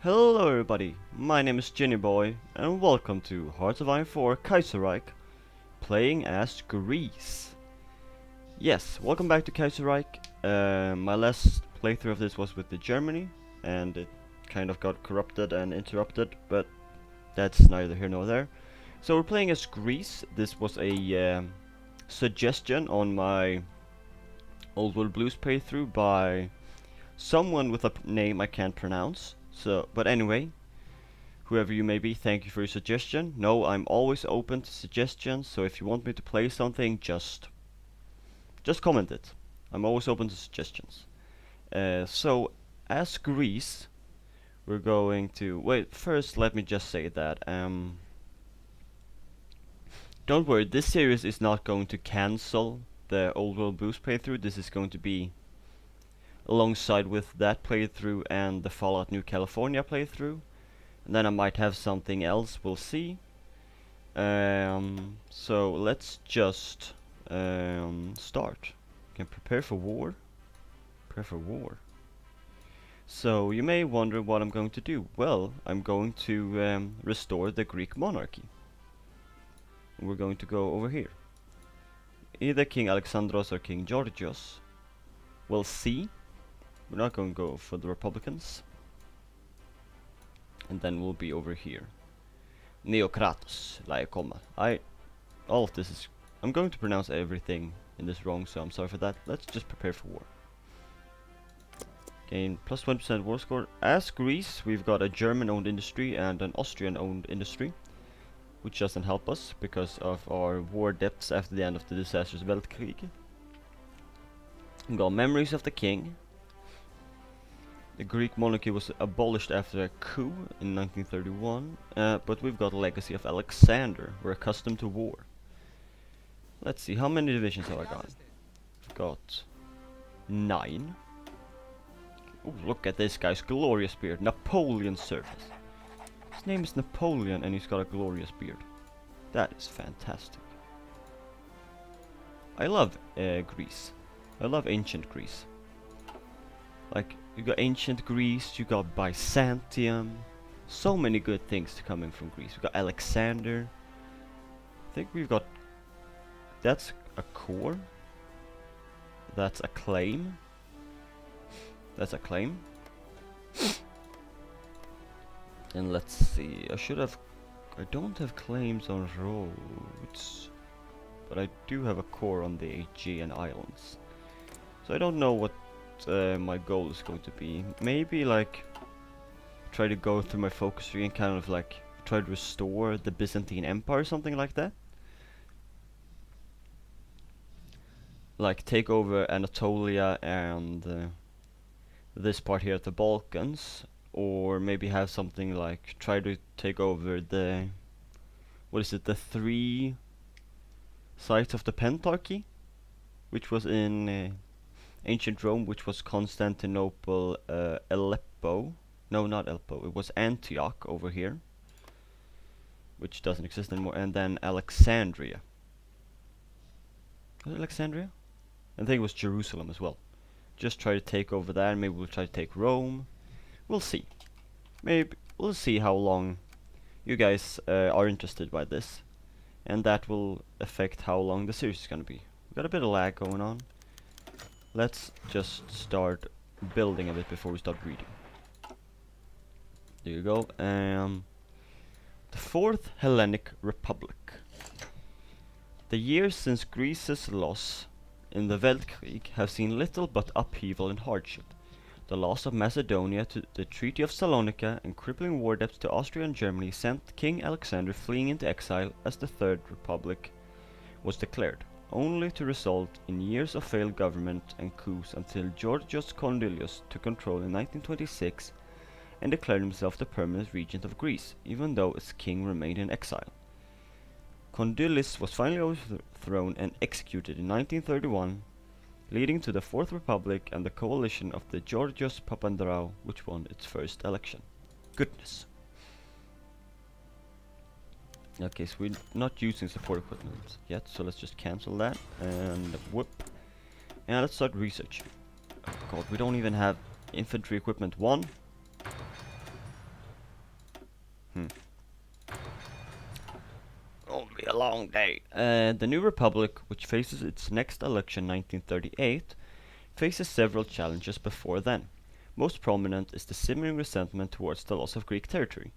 Hello everybody, my name is Ginny Boy, and welcome to Hearts of Iron 4 Kaiserreich, playing as Greece. Yes, welcome back to Kaiserreich. My last playthrough of this was with the Germany, and it kind of got corrupted and interrupted, but that's neither here nor there. So we're playing as Greece. This was a suggestion on my Old World Blues playthrough by someone with a name I can't pronounce. But anyway, whoever you may be, thank you for your suggestion. No, I'm always open to suggestions, so if you want me to play something, just comment it. I'm always open to suggestions. So, as Greece, we're going to... Wait, first let me just say that, don't worry, this series is not going to cancel the Old World Blues playthrough. This is going to be alongside with that playthrough and the Fallout New California playthrough. And then I might have something else, we'll see. So let's just start. Can prepare for war. Prepare for war. So you may wonder what I'm going to do. Well, I'm going to restore the Greek monarchy. And we're going to go over here. Either King Alexandros or King Georgios. We'll see. We're not going to go for the Republicans. And then we'll be over here. Neokratos, Laekoma. All of this is... I'm going to pronounce everything in this wrong, so I'm sorry for that. Let's just prepare for war. Gain plus 20% war score. As Greece, we've got a German-owned industry and an Austrian-owned industry, which doesn't help us because of our war debts after the end of the disastrous Weltkrieg. We've got memories of the king. The Greek monarchy was abolished after a coup in 1931, but we've got a legacy of Alexander. We're accustomed to war. Let's see, how many divisions have I got? I've got 9. Ooh, look at this guy's glorious beard. Napoleon surface. His name is Napoleon and he's got a glorious beard. That is fantastic. I love Greece. I love ancient Greece. Like, you got ancient Greece, you got Byzantium. So many good things coming from Greece. We got Alexander. I think we've got... That's a core. That's a claim. That's a claim. And let's see. I don't have claims on roads. But I do have a core on the Aegean Islands. So I don't know what my goal is going to be. Maybe like try to go through my focus tree and kind of like try to restore the Byzantine Empire or something like that. Like take over Anatolia and this part here at the Balkans, or maybe have something like try to take over the the 3 sites of the Pentarchy, which was in ancient Rome, which was Constantinople, Aleppo. No, not Aleppo. It was Antioch over here, which doesn't exist anymore. And then Alexandria. Was it Alexandria? I think it was Jerusalem as well. Just try to take over that. Maybe we'll try to take Rome. We'll see. Maybe we'll see how long you guys are interested by this, and that will affect how long the series is gonna be. We got a bit of lag going on. Let's just start building a bit before we start reading. There you go. The Fourth Hellenic Republic. The years since Greece's loss in the Weltkrieg have seen little but upheaval and hardship. The loss of Macedonia to the Treaty of Salonika and crippling war debts to Austria and Germany sent King Alexander fleeing into exile as the Third Republic was declared, only to result in years of failed government and coups until Georgios Kondylios took control in 1926 and declared himself the permanent regent of Greece, even though its king remained in exile. Kondylios was finally overthrown and executed in 1931, leading to the Fourth Republic and the coalition of the Georgios Papandreou, which won its first election. Goodness. Okay, so we're not using support equipment yet, so let's just cancel that and whoop. And let's start researching. Oh god, we don't even have infantry equipment 1. be a long day. The new republic, which faces its next election 1938, faces several challenges before then. Most prominent is the simmering resentment towards the loss of Greek territory.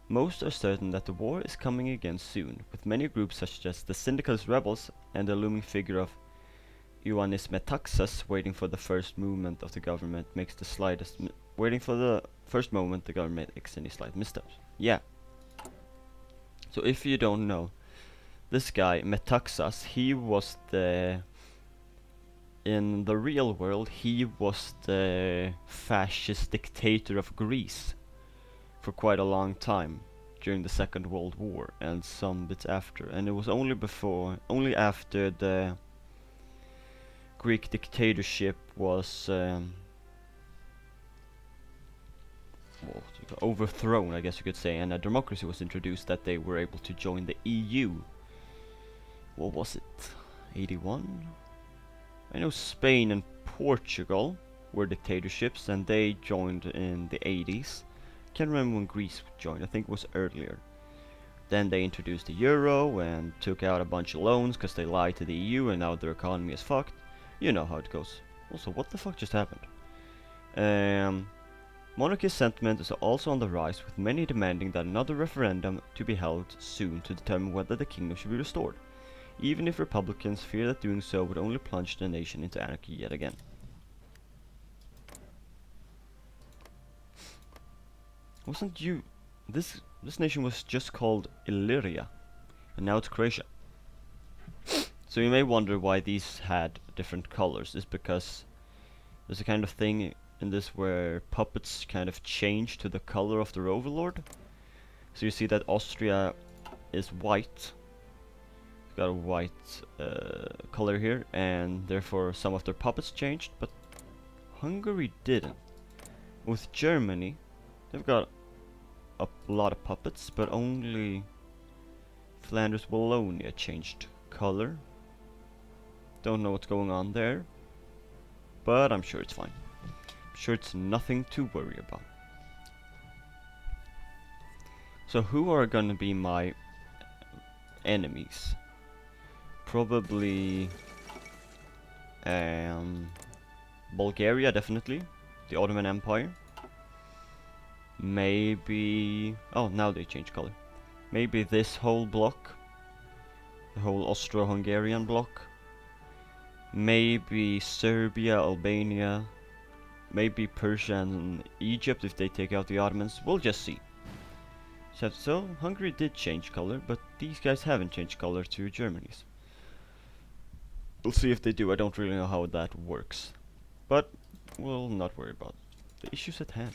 Most are certain that the war is coming again soon, with many groups such as the Syndicalist rebels and the looming figure of Ioannis Metaxas waiting for the first movement of the government makes the slightest waiting for the first moment the government makes any slight missteps. Yeah. So if you don't know, this guy Metaxas, he was in the real world, he was the fascist dictator of Greece for quite a long time during the Second World War and some bits after, and it was only after the Greek dictatorship was overthrown, I guess you could say, and a democracy was introduced that they were able to join the EU. What was it? 81? I know Spain and Portugal were dictatorships and they joined in the 80s. Can't remember when Greece joined, I think it was earlier. Then they introduced the euro and took out a bunch of loans because they lied to the EU and now their economy is fucked. You know how it goes. Also, what the fuck just happened? Monarchy sentiment is also on the rise, with many demanding that another referendum to be held soon to determine whether the kingdom should be restored, even if Republicans fear that doing so would only plunge the nation into anarchy yet again. Wasn't you... This nation was just called Illyria, and now it's Croatia. So you may wonder why these had different colors. It's because there's a kind of thing in this where puppets kind of change to the color of their overlord. So you see that Austria is white. It's got a white color here, and therefore some of their puppets changed, but Hungary didn't. With Germany, they've got a lot of puppets, but only Flanders Wallonia changed color. Don't know what's going on there, but I'm sure it's fine. I'm sure it's nothing to worry about. So who are gonna be my enemies? Probably Bulgaria, definitely. The Ottoman Empire. Maybe... oh, now they change color. Maybe this whole block. The whole Austro-Hungarian block. Maybe Serbia, Albania. Maybe Persia and Egypt if they take out the Ottomans. We'll just see. So Hungary did change color, but these guys haven't changed color to Germany's. We'll see if they do. I don't really know how that works. But we'll not worry about the issues at hand.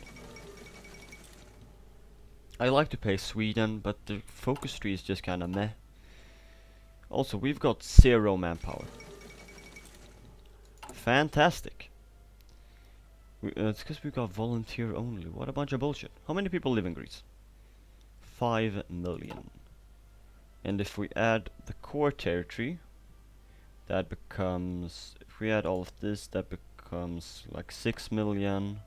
I like to play Sweden, but the focus tree is just kinda meh. Also, we've got 0 manpower. Fantastic. It's because we got volunteer only. What a bunch of bullshit. How many people live in Greece? 5 million. And if we add the core territory, that becomes... if we add all of this, that becomes like 6 million.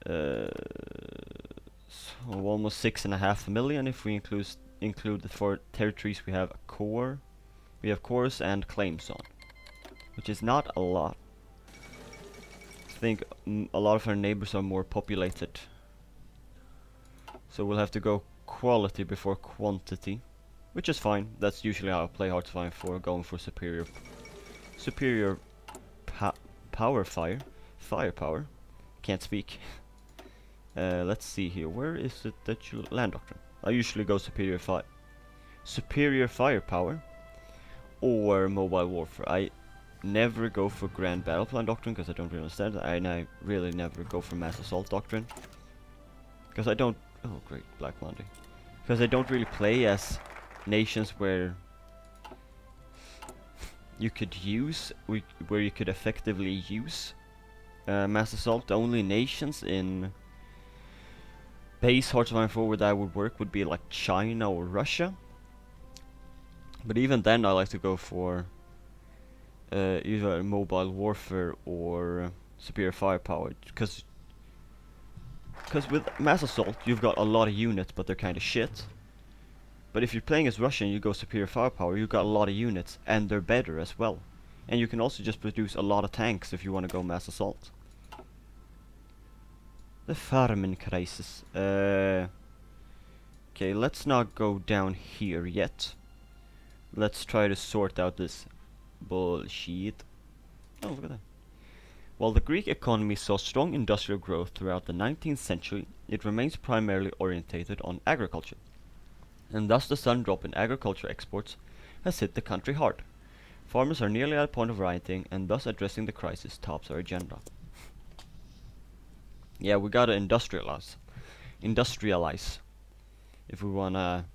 So almost 6.5 million if we include the 4 territories we have a core. We have cores and claims on, which is not a lot. I think a lot of our neighbors are more populated. So we'll have to go quality before quantity, which is fine. That's usually how I play Hearts of Iron 4, going for superior firepower. Can't speak. Let's see here. Where is it that you land doctrine? I usually go superior firepower or mobile warfare. I never go for grand battle plan doctrine because I don't really understand it, and I really never go for mass assault doctrine because I don't... oh great, Black Monday. Because I don't really play as nations where you could use, where you could effectively use mass assault. The only nations in base Hearts of Iron 4 where that would work would be like China or Russia. But even then I like to go for either mobile warfare or superior firepower, because with mass assault you've got a lot of units but they're kind of shit. But if you're playing as Russian, you go superior firepower, you got a lot of units, and they're better as well. And you can also just produce a lot of tanks if you want to go mass assault. The farming crisis. Okay, let's not go down here yet. Let's try to sort out this bullshit. Oh, look at that. While the Greek economy saw strong industrial growth throughout the 19th century, it remains primarily orientated on agriculture. And thus the sudden drop in agriculture exports has hit the country hard. Farmers are nearly at a point of rioting, and thus addressing the crisis tops our agenda. Yeah, we gotta industrialize. If we wanna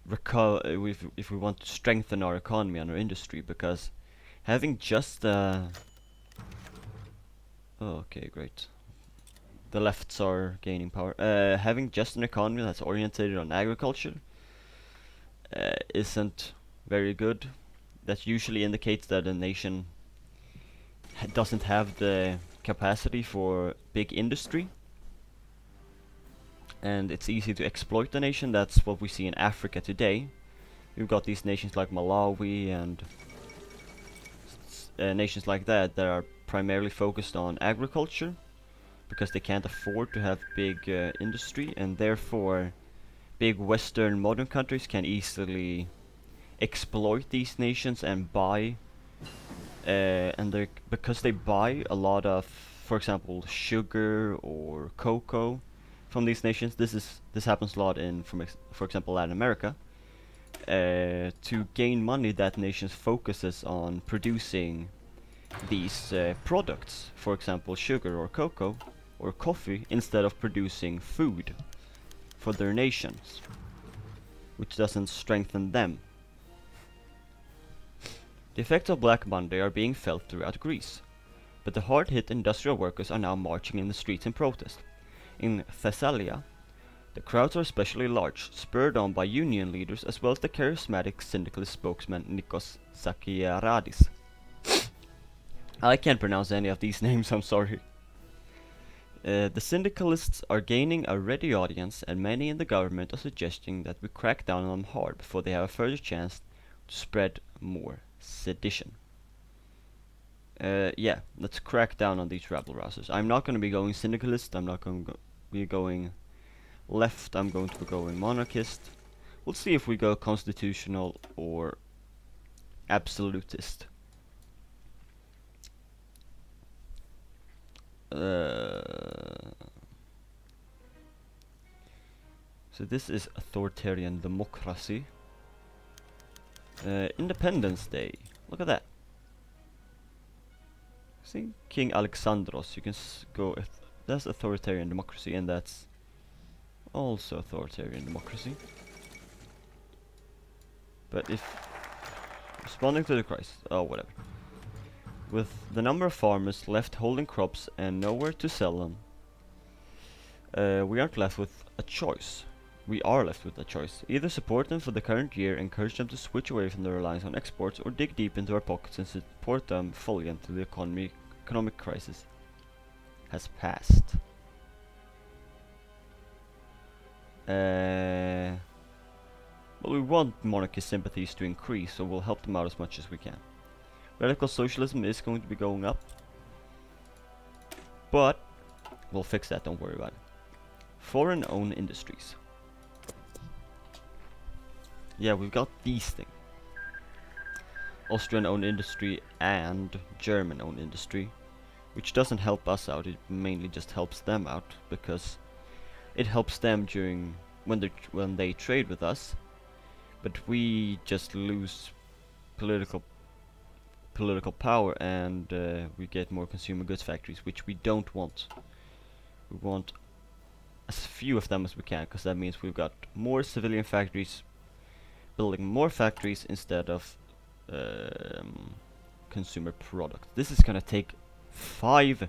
if we want to strengthen our economy and our industry, because having just okay, great. The lefts are gaining power. Having just an economy that's orientated on agriculture isn't very good. That usually indicates that a nation doesn't have the capacity for big industry, and it's easy to exploit the nation. That's what we see in Africa today. We've got these nations like Malawi and nations like that that are primarily focused on agriculture because they can't afford to have big industry, and therefore big Western modern countries can easily exploit these nations and buy and because they buy a lot of, for example, sugar or cocoa from these nations. This happens a lot in, for example, Latin America. To gain money, that nation focuses on producing these products, for example, sugar or cocoa or coffee, instead of producing food for their nations, which doesn't strengthen them. The effects of Black Monday are being felt throughout Greece, but the hard-hit industrial workers are now marching in the streets in protest. In Thessalia, the crowds are especially large, spurred on by union leaders as well as the charismatic syndicalist spokesman Nikos Sakiaradis. I can't pronounce any of these names, I'm sorry. The syndicalists are gaining a ready audience, and many in the government are suggesting that we crack down on them hard before they have a further chance to spread more sedition. Yeah, let's crack down on these rabble rousers. I'm not going to be going syndicalist, I'm not going to be going left, I'm going to be going monarchist. We'll see if we go constitutional or absolutist. So this is Authoritarian Democracy. Independence Day. Look at that. See, King Alexandros. You can go. That's Authoritarian Democracy, and that's also Authoritarian Democracy. But if responding to the crisis, oh whatever. With the number of farmers left holding crops and nowhere to sell them, we aren't left with a choice. We are left with a choice. Either support them for the current year, encourage them to switch away from their reliance on exports, or dig deep into our pockets and support them fully until the economic crisis has passed. Well, we want monarchy sympathies to increase, so we'll help them out as much as we can. Radical socialism is going to be going up, but we'll fix that, don't worry about it. Foreign-owned industries. Yeah, we've got these things. Austrian-owned industry and German-owned industry, which doesn't help us out, it mainly just helps them out, because it helps them during when they trade with us, but we just lose political power, and we get more consumer goods factories, which we don't want. We want as few of them as we can, because that means we've got more civilian factories building more factories instead of consumer products. This is gonna take 5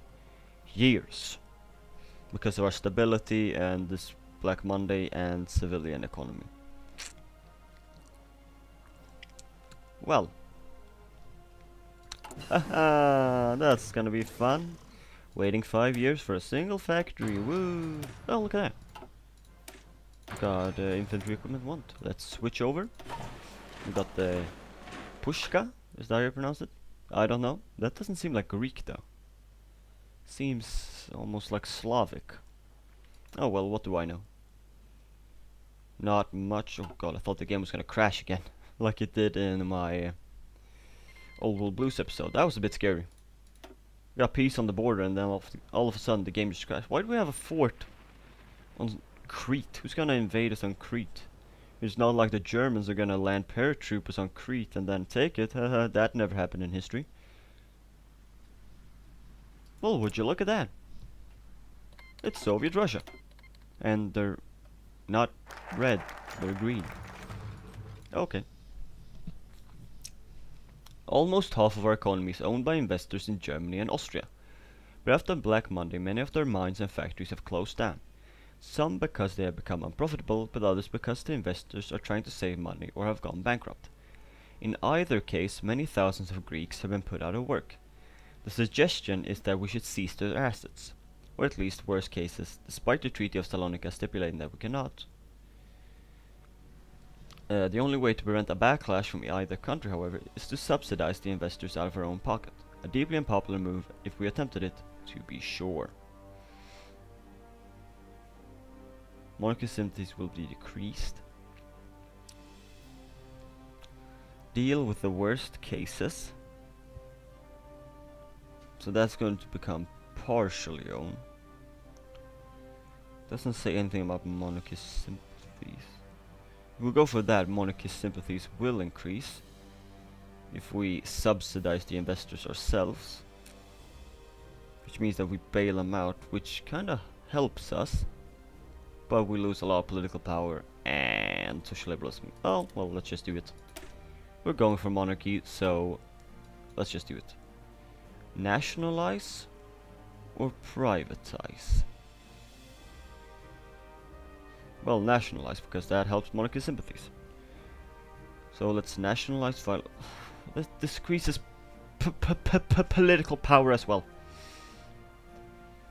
years because of our stability and this Black Monday and civilian economy. Well, haha, that's gonna be fun. Waiting 5 years for a single factory. Woo! Oh, look at that. got infantry equipment 1. Let's switch over. We got the Pushka. Is that how you pronounce it? I don't know. That doesn't seem like Greek though. Seems almost like Slavic. Oh well, what do I know? Not much. Oh god, I thought the game was gonna crash again. Like it did in my Old World Blues episode. That was a bit scary. We got peace on the border and then all of a sudden the game just crashed. Why do we have a fort on Crete? Who's gonna invade us on Crete? It's not like the Germans are gonna land paratroopers on Crete and then take it. That never happened in history. Well, would you look at that? It's Soviet Russia. And they're not red, they're green. Okay. Almost half of our economy is owned by investors in Germany and Austria. But after Black Monday, many of their mines and factories have closed down. Some because they have become unprofitable, but others because the investors are trying to save money or have gone bankrupt. In either case, many thousands of Greeks have been put out of work. The suggestion is that we should seize their assets, or at least worst cases, despite the Treaty of Salonika stipulating that we cannot. The only way to prevent a backlash from either country, however, is to subsidize the investors out of our own pocket. A deeply unpopular move if we attempted it, to be sure. Monarchy sympathies will be decreased. Deal with the worst cases. So that's going to become partially owned. Doesn't say anything about monarchy sympathies. If we go for that, monarchy sympathies will increase if we subsidize the investors ourselves, which means that we bail them out, which kinda helps us, but we lose a lot of political power and social liberalism. Oh, well, let's just do it. We're going for monarchy, so let's just do it. Nationalize or privatize? Well, nationalize, because that helps monarchy sympathies. So let's nationalize. This decreases political power as well.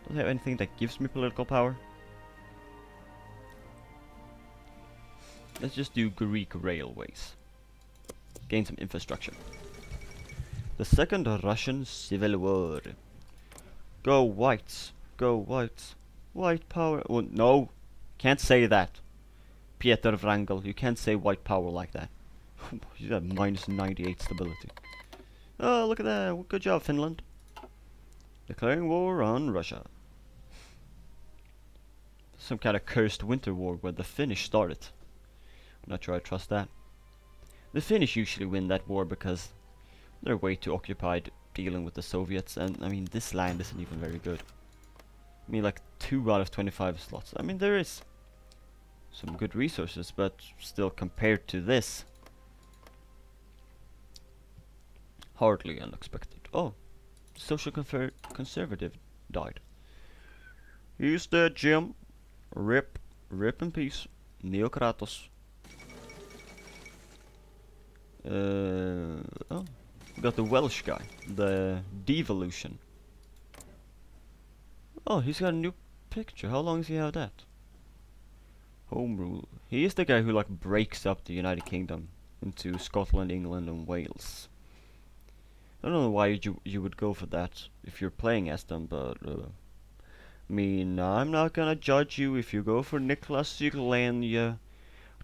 Don't have anything that gives me political power. Let's just do Greek railways. Gain some infrastructure. The Second Russian Civil War. Go whites. Go whites. White power. Oh, no. Can't say that. Pieter Wrangel. You can't say white power like that. You got minus 98 stability. Oh, look at that. Good job, Finland. Declaring war on Russia. Some kind of cursed winter war where the Finnish started. I'm not sure I trust that. The Finnish usually win that war because they're way too occupied dealing with the Soviets, and I mean this land isn't even very good. I mean like 2 out of 25 slots. I mean there is some good resources, but still compared to this, hardly unexpected. Oh, social conservative died. He's dead, Jim. Rip in peace. Neokratos. Oh, we got the Welsh guy, the devolution. Oh, he's got a new picture. How long does he have that? Home rule. He is the guy who like breaks up the United Kingdom into Scotland, England, and Wales. I don't know why you would go for that if you're playing as them, but I mean, I'm not gonna judge you if you go for Nicholas Glenn, you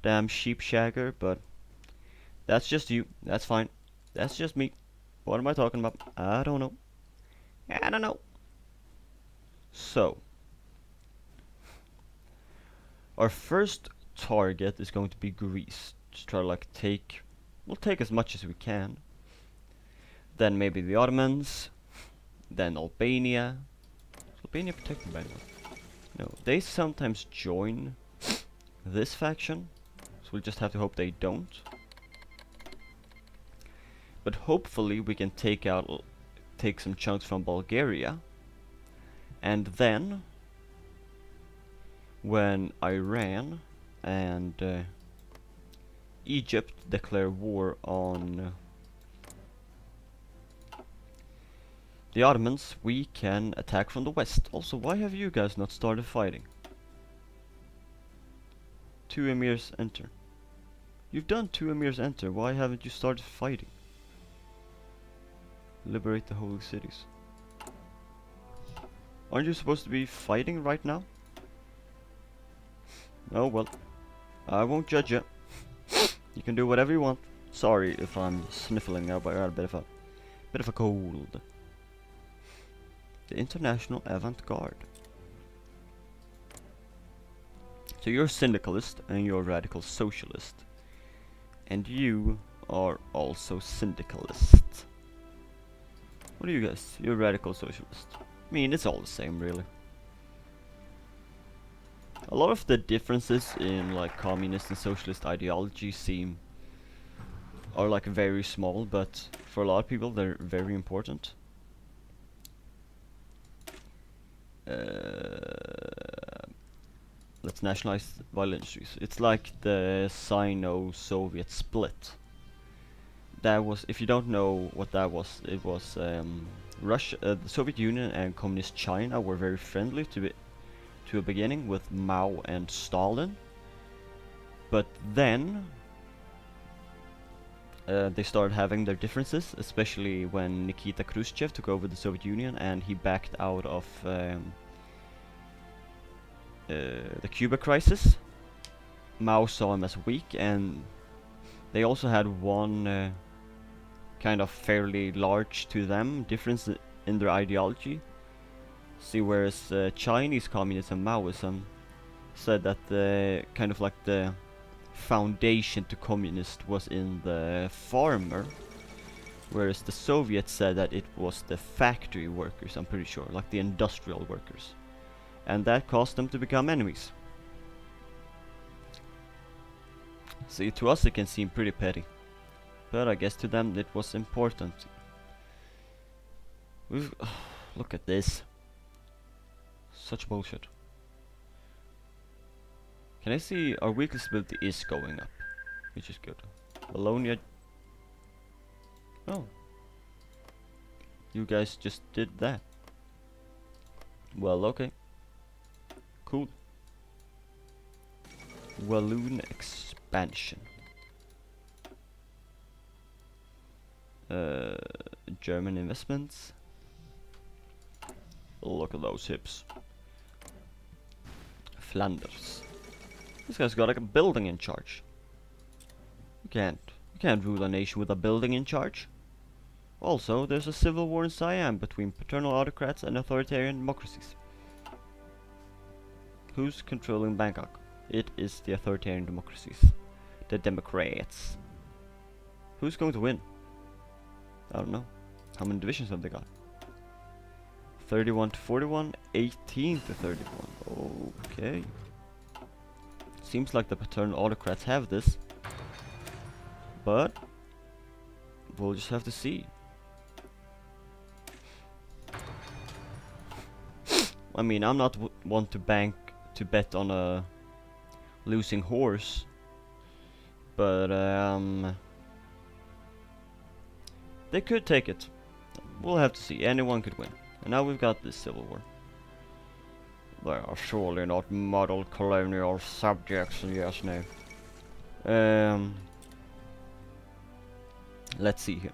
damn sheep shagger, but that's just you. That's fine. That's just me. What am I talking about? I don't know. I don't know. So, our first target is going to be Greece. Just try to like we'll take as much as we can. Then maybe the Ottomans. Then Albania. Is Albania protected by anyone? No, they sometimes join this faction. So we'll just have to hope they don't. But hopefully we can take some chunks from Bulgaria, and then when Iran and Egypt declare war on the Ottomans, we can attack from the west. Also, why have you guys not started fighting? Two emirs enter. You've done two emirs enter. Why haven't you started fighting? Liberate the holy cities. Aren't you supposed to be fighting right now? Oh well. I won't judge you. You can do whatever you want. Sorry if I'm sniffling now, but I got a bit of a cold. The International Avant-Garde. So you're a syndicalist and you're a radical socialist. And you are also syndicalist. What are you guys? You're a radical socialist. I mean, it's all the same, really. A lot of the differences in like communist and socialist ideology are like very small, but for a lot of people they're very important. Let's nationalize vital industries. It's like the Sino-Soviet split. That was, if you don't know what that was, it was Russia, the Soviet Union and Communist China were very friendly to a beginning with Mao and Stalin, but then they started having their differences, especially when Nikita Khrushchev took over the Soviet Union and he backed out of the Cuba crisis. Mao saw him as weak, and they also had one kind of fairly large to them difference in their ideology. See, whereas Chinese communism, Maoism, said that the kind of like the foundation to communist was in the farmer, whereas the Soviets said that it was the factory workers, I'm pretty sure, like the industrial workers. And that caused them to become enemies. See, to us it can seem pretty petty, but I guess to them it was important. Look at this. Such bullshit. Can I see our weekly stability is going up, which is good. Bologna. Oh. You guys just did that. Well, okay. Cool. Walloon expansion. German investments. Look at those hips. Flanders. This guy's got like a building in charge. You can't rule a nation with a building in charge. Also, there's a civil war in Siam between paternal autocrats and authoritarian democracies. Who's controlling Bangkok? It is the authoritarian democracies. The Democrats. Who's going to win? I don't know. How many divisions have they got? 31 to 41, 18 to 31. Okay. Seems like the paternal autocrats have this. But we'll just have to see. I mean, I'm not one to bet on a losing horse, but they could take it. We'll have to see. Anyone could win. And now we've got this civil war. They are surely not model colonial subjects, yes, no. Let's see here.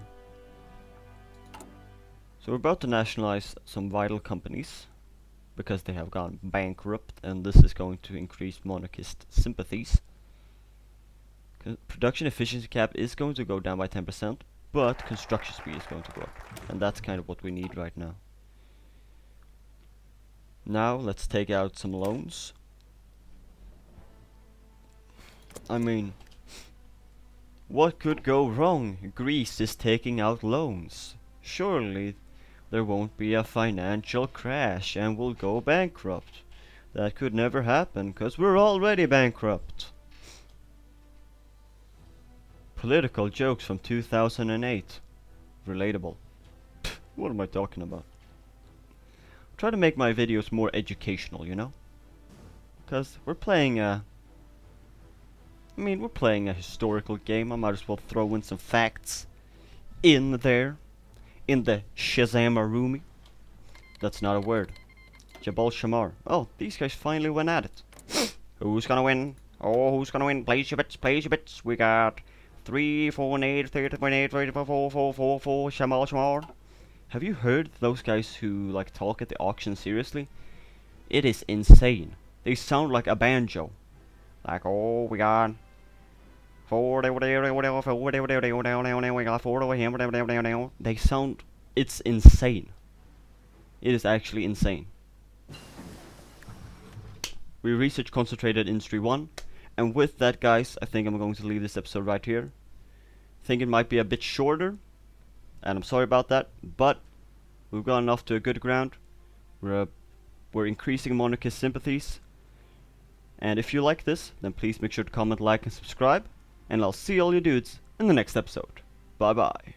So we're about to nationalize some vital companies because they have gone bankrupt, and this is going to increase monarchist sympathies. Production efficiency cap is going to go down by 10%, but construction speed is going to go up, and that's kind of what we need right now. Now let's take out some loans. I mean, what could go wrong? Greece is taking out loans. Surely there won't be a financial crash and we'll go bankrupt. That could never happen, cause we're already bankrupt. Political jokes from 2008. Relatable. What am I talking about? Try to make my videos more educational, you know? Cause we're playing a historical game. I might as well throw in some facts in there. In the Shazamarumi. That's not a word. Jabal Shamar. Oh, these guys finally went at it. Who's gonna win? Oh, who's gonna win? Place your bets, place your bets. We got 3, 4, 8, 30.8, 34, 4, 4, 4, 4, Shamal, Shamal. Have you heard those guys who like talk at the auction seriously? It is insane. They sound like a banjo. Like, oh, we got 4, we got 4 over here. They sound, it's insane. It is actually insane. We research concentrated industry 1. And with that, guys, I think I'm going to leave this episode right here. I think it might be a bit shorter, and I'm sorry about that, but we've gotten off to a good ground. We're increasing monarchist sympathies. And if you like this, then please make sure to comment, like, and subscribe. And I'll see all you dudes in the next episode. Bye bye.